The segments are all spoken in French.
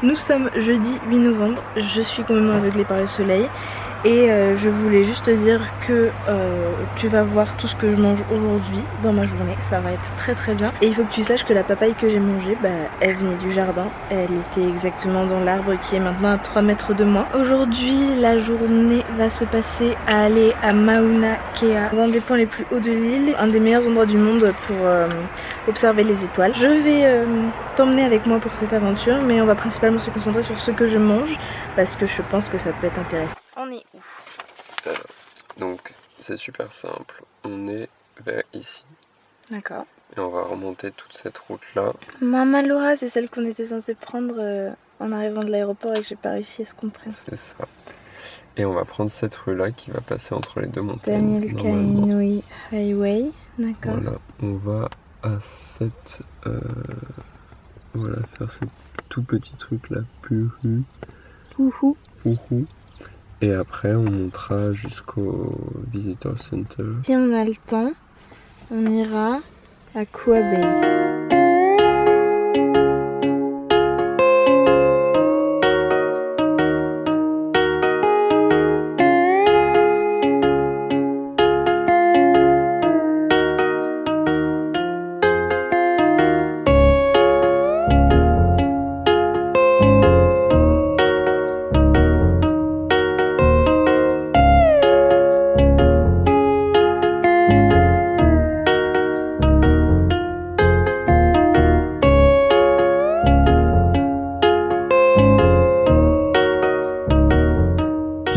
Nous sommes jeudi 8 novembre, je suis complètement aveuglée par le soleil et je voulais juste te dire que tu vas voir tout ce que je mange aujourd'hui dans ma journée, ça va être très très bien. Et il faut que tu saches que la papaye que j'ai mangée, elle venait du jardin, elle était exactement dans l'arbre qui est maintenant à 3 mètres de moi. Aujourd'hui la journée va se passer à aller à Mauna Kea, un des points les plus hauts de l'île, un des meilleurs endroits du monde pour observer les étoiles. Je vais t'emmener avec moi pour cette aventure, mais on va principalement se concentrer sur ce que je mange parce que je pense que ça peut être intéressant. On est où? Donc c'est super simple, on est vers ici. D'accord. Et on va remonter toute cette route là. Mama Laura, c'est celle qu'on était censé prendre en arrivant de l'aéroport et que j'ai pas réussi à se comprendre. C'est ça. Et on va prendre cette rue là qui va passer entre les deux montagnes. Daniel Kainui Highway, d'accord. Voilà, on va à cette... voilà, faire ce tout petit truc là, Puhu. Ouhou. Ouhou. Et après on montera jusqu'au Visitor Center. Si on a le temps, on ira à Kua Bay.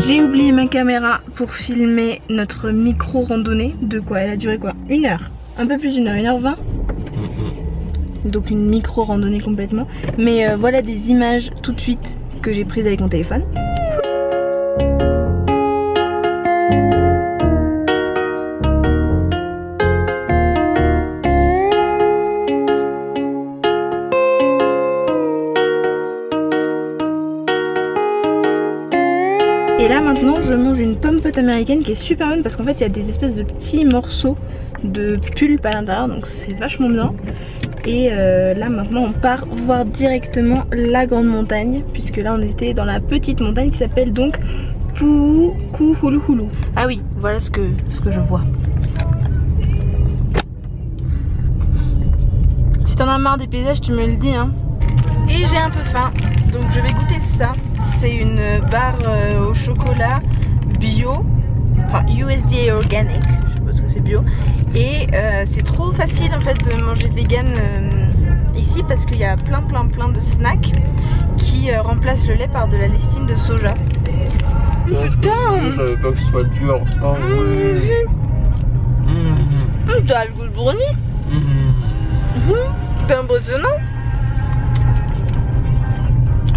J'ai oublié ma caméra pour filmer notre micro randonnée de quoi? Elle a duré quoi? 1 heure? Un peu plus d'une heure, 1h20. Donc une micro randonnée complètement. Mais voilà des images tout de suite que j'ai prises avec mon téléphone. Et là maintenant je mange une pomme pote américaine qui est super bonne parce qu'en fait il y a des espèces de petits morceaux de pulpe à l'intérieur, donc c'est vachement bien. Et là maintenant on part voir directement la grande montagne, puisque là on était dans la petite montagne qui s'appelle donc Puukuhuluhulu. Ah oui, voilà ce que je vois. Si t'en as marre des paysages tu me le dis hein. Et j'ai un peu faim, donc je vais goûter ça. C'est une barre au chocolat bio, enfin USDA organic, je suppose que c'est bio. Et c'est trop facile en fait de manger vegan ici parce qu'il y a plein de snacks qui remplacent le lait par de la listine de soja. Putain! Je savais pas que ce soit dur. Oh oui. T'as le goût de brownie? C'est impressionnant!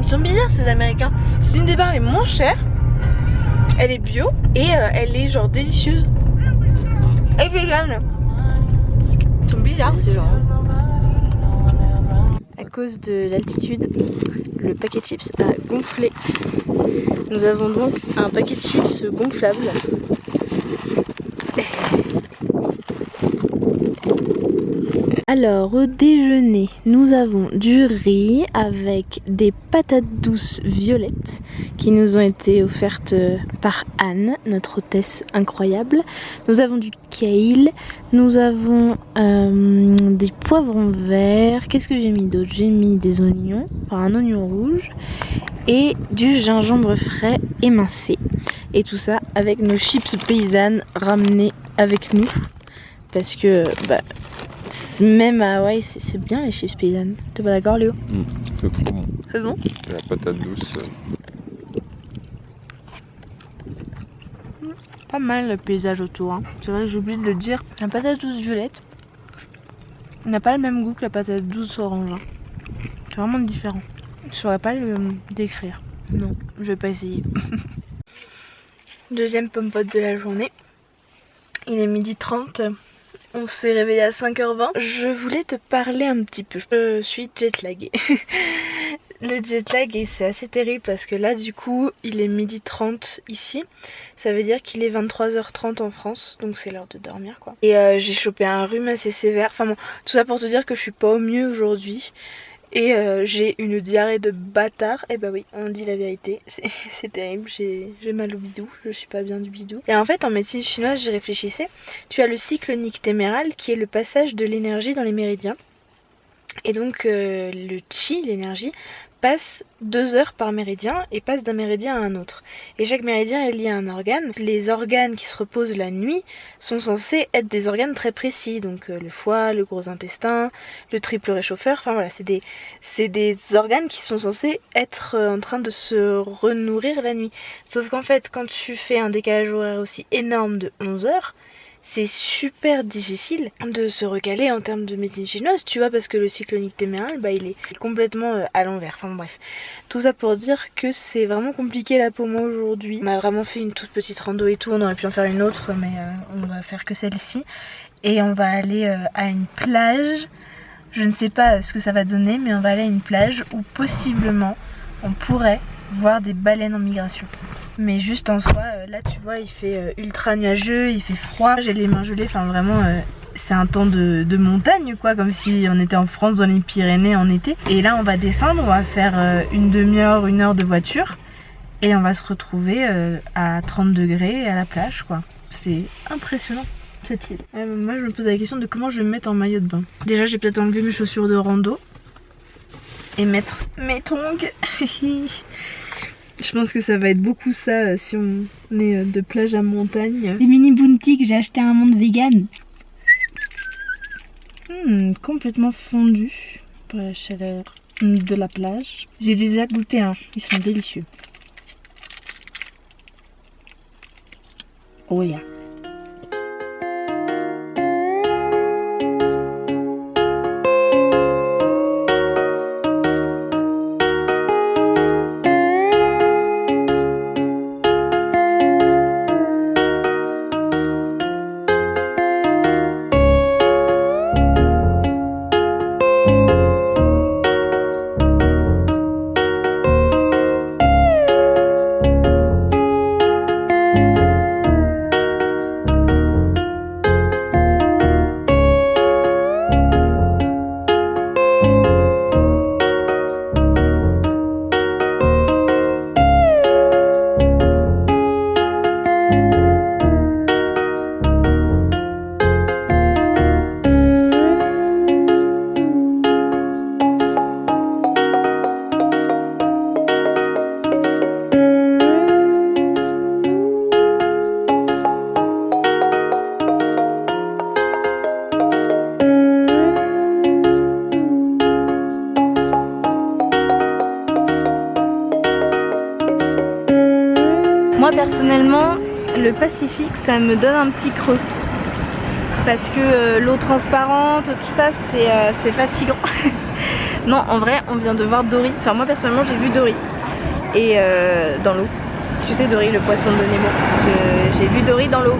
Ils sont bizarres ces américains. C'est une des barres les moins chères. Elle est bio et elle est genre délicieuse. Et vegan. Ils sont bizarres ces gens. À cause de l'altitude, le paquet de chips a gonflé. Nous avons donc un paquet de chips gonflable. Alors au déjeuner, nous avons du riz avec des patates douces violettes qui nous ont été offertes par Anne, notre hôtesse incroyable. Nous avons du kale, nous avons des poivrons verts. Qu'est-ce que j'ai mis d'autre? J'ai mis des oignons, enfin un oignon rouge et du gingembre frais émincé. Et tout ça avec nos chips paysannes ramenées avec nous parce que même à Hawaï, c'est bien les chips paysannes. T'es pas d'accord, Léo? C'est trop bon. C'est bon? La patate douce. Pas mal le paysage autour. Hein. C'est vrai que j'ai oublié de le dire. La patate douce violette n'a pas le même goût que la patate douce orange. Hein. C'est vraiment différent. Je saurais pas le décrire. Non, je vais pas essayer. Deuxième pomme pote de la journée. Il est 12h30. On s'est réveillé à 5h20. Je voulais te parler un petit peu. Je suis jetlaguée. Le jetlag, c'est assez terrible parce que là du coup il est 12h30 ici. Ça veut dire qu'il est 23h30 en France. Donc c'est l'heure de dormir quoi. Et j'ai chopé un rhume assez sévère. Enfin bon, tout ça pour te dire que je suis pas au mieux aujourd'hui. Et j'ai une diarrhée de bâtard. Et bah oui, on dit la vérité, c'est terrible, j'ai mal au bidou, je suis pas bien du bidou. Et en fait en médecine chinoise, j'y réfléchissais, tu as le cycle nictéméral qui est le passage de l'énergie dans les méridiens. Et donc le chi, l'énergie, passe 2 heures par méridien et passe d'un méridien à un autre. Et chaque méridien est lié à un organe. Les organes qui se reposent la nuit sont censés être des organes très précis, donc le foie, le gros intestin, le triple réchauffeur, enfin voilà, c'est des organes qui sont censés être en train de se renourrir la nuit. Sauf qu'en fait, quand tu fais un décalage horaire aussi énorme de 11 heures, c'est super difficile de se recaler en termes de médecine chinoise, tu vois, parce que le cycle nictéméral, bah, il est complètement à l'envers. Enfin bref, tout ça pour dire que c'est vraiment compliqué là pour moi aujourd'hui. On a vraiment fait une toute petite rando et tout, on aurait pu en faire une autre, mais on va faire que celle-ci. Et on va aller à une plage, je ne sais pas ce que ça va donner, mais on va aller à une plage où possiblement on pourrait voir des baleines en migration. Mais juste en soi, là tu vois, il fait ultra nuageux, il fait froid, j'ai les mains gelées, enfin vraiment c'est un temps de montagne quoi, comme si on était en France dans les Pyrénées en été. Et là on va descendre, on va faire une demi-heure, 1 heure de voiture et on va se retrouver à 30 degrés à la plage quoi. C'est impressionnant cette île. Moi je me pose la question de comment je vais me mettre en maillot de bain. Déjà j'ai peut-être enlevé mes chaussures de rando et mettre mes tongs. Je pense que ça va être beaucoup ça si on est de plage à montagne. Les mini bounty que j'ai acheté à un monde vegan. Complètement fondu par la chaleur de la plage. J'ai déjà goûté un, ils sont délicieux. Oh yeah. Moi personnellement, le Pacifique ça me donne un petit creux parce que l'eau transparente, tout ça c'est fatigant. Non, en vrai on vient de voir Dory, enfin moi personnellement j'ai vu Dory et dans l'eau, tu sais Dory le poisson de Nemo, j'ai vu Dory dans l'eau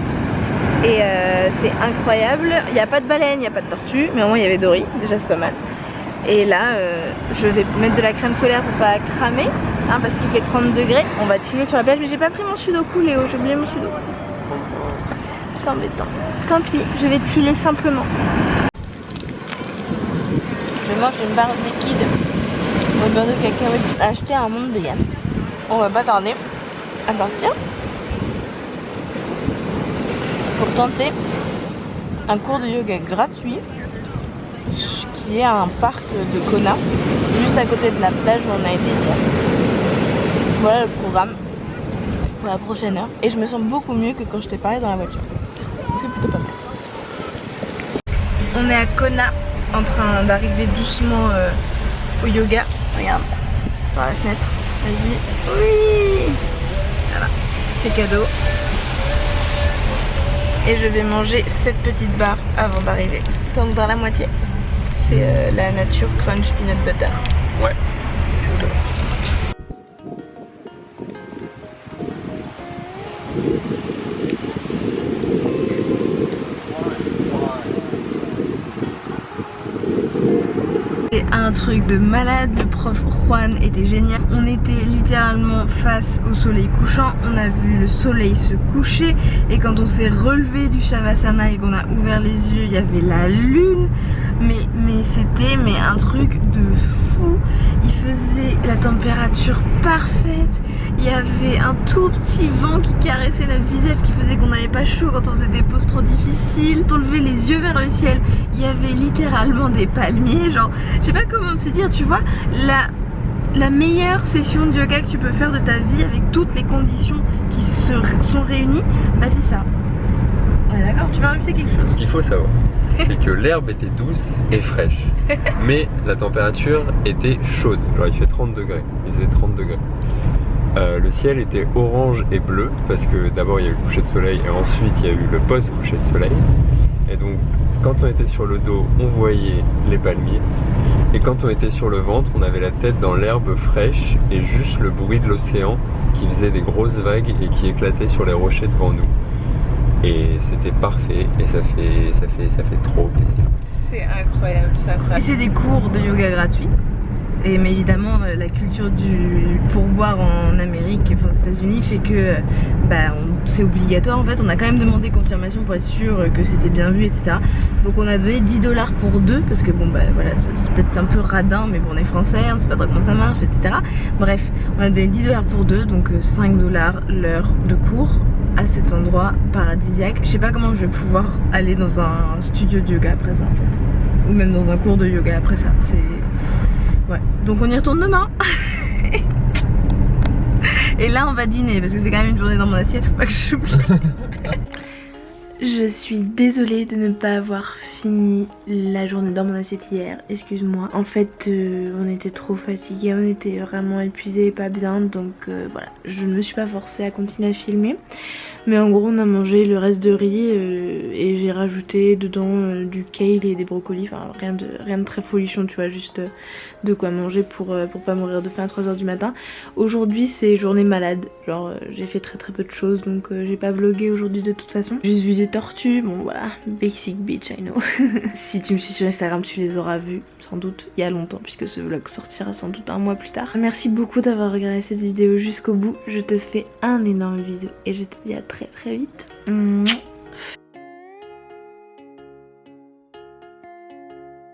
et c'est incroyable. Il n'y a pas de baleine, il n'y a pas de tortue, mais au moins il y avait Dory, déjà c'est pas mal. Et là je vais mettre de la crème solaire pour pas cramer hein, parce qu'il fait 30 degrés. On va chiller sur la plage, mais j'ai pas pris mon sudoku Léo, j'ai oublié mon sudoku. C'est embêtant. Tant pis, je vais chiller simplement. Je mange une barre liquide au beurre de cacahuète achetée à un monde vegan. On va pas tarder à partir pour tenter un cours de yoga gratuit qui est à un parc de Kona, juste à côté de la plage où on a été hier. Voilà le programme pour la prochaine heure. Et je me sens beaucoup mieux que quand je t'ai parlé dans la voiture. C'est plutôt pas mal. On est à Kona, en train d'arriver doucement au yoga. Regarde, par la fenêtre. Vas-y. Oui. Voilà, c'est cadeau. Et je vais manger cette petite barre avant d'arriver. T'en voudras la moitié. C'est la nature crunch peanut butter. Ouais. C'est un truc de malade, le prof Juan était génial. On était littéralement face au soleil couchant, on a vu le soleil se coucher et quand on s'est relevé du Shavasana et qu'on a ouvert les yeux, il y avait la lune. Mais c'était un truc de fou. Il faisait la température parfaite. Il y avait un tout petit vent qui caressait notre visage, qui faisait qu'on n'avait pas chaud quand on faisait des poses trop difficiles. On levait les yeux vers le ciel, il y avait littéralement des palmiers. Genre, je sais pas comment te dire, tu vois, la meilleure session de yoga que tu peux faire de ta vie avec toutes les conditions qui sont réunies, bah c'est ça. Ouais, d'accord, tu vas rajouter quelque chose. Ce qu'il faut savoir, c'est que l'herbe était douce et fraîche, mais la température était chaude. Genre il fait 30 degrés, il faisait 30 degrés. Le ciel était orange et bleu parce que d'abord il y a eu le coucher de soleil et ensuite il y a eu le post-coucher de soleil. Et donc quand on était sur le dos, on voyait les palmiers. Et quand on était sur le ventre, on avait la tête dans l'herbe fraîche et juste le bruit de l'océan qui faisait des grosses vagues et qui éclatait sur les rochers devant nous. Et c'était parfait et ça fait trop plaisir. C'est incroyable, c'est incroyable. Et c'est des cours de yoga gratuits. Mais évidemment, la culture du pourboire en Amérique, enfin aux États-Unis, fait que c'est obligatoire. En fait, on a quand même demandé confirmation pour être sûr que c'était bien vu, etc. Donc on a donné 10 $ pour deux, parce que bon, voilà, c'est peut-être un peu radin, mais bon, on est français, on sait pas trop comment ça marche, etc. Bref, on a donné 10 $ pour deux, donc 5 $ l'heure de cours à cet endroit paradisiaque. Je sais pas comment je vais pouvoir aller dans un studio de yoga après ça, en fait. Ou même dans un cours de yoga après ça. Ouais, donc on y retourne demain. Et là on va dîner parce que c'est quand même une journée dans mon assiette, faut pas que j'oublie. Je suis désolée de ne pas avoir fini la journée dans mon assiette hier, excuse-moi. En fait on était trop fatigués, on était vraiment épuisés et pas bien, donc voilà, je ne me suis pas forcée à continuer à filmer. Mais en gros on a mangé le reste de riz et j'ai rajouté dedans du kale et des brocolis, enfin rien de très folichon, tu vois, juste de quoi manger pour pas mourir de faim à 3h du matin. Aujourd'hui c'est journée malade, genre j'ai fait très peu de choses, donc j'ai pas vlogué aujourd'hui de toute façon. J'ai juste vu des tortues, bon voilà, basic bitch I know. Si tu me suis sur Instagram tu les auras vues sans doute il y a longtemps puisque ce vlog sortira sans doute un mois plus tard. Merci beaucoup d'avoir regardé cette vidéo jusqu'au bout, je te fais un énorme bisou et je te dis à très vite.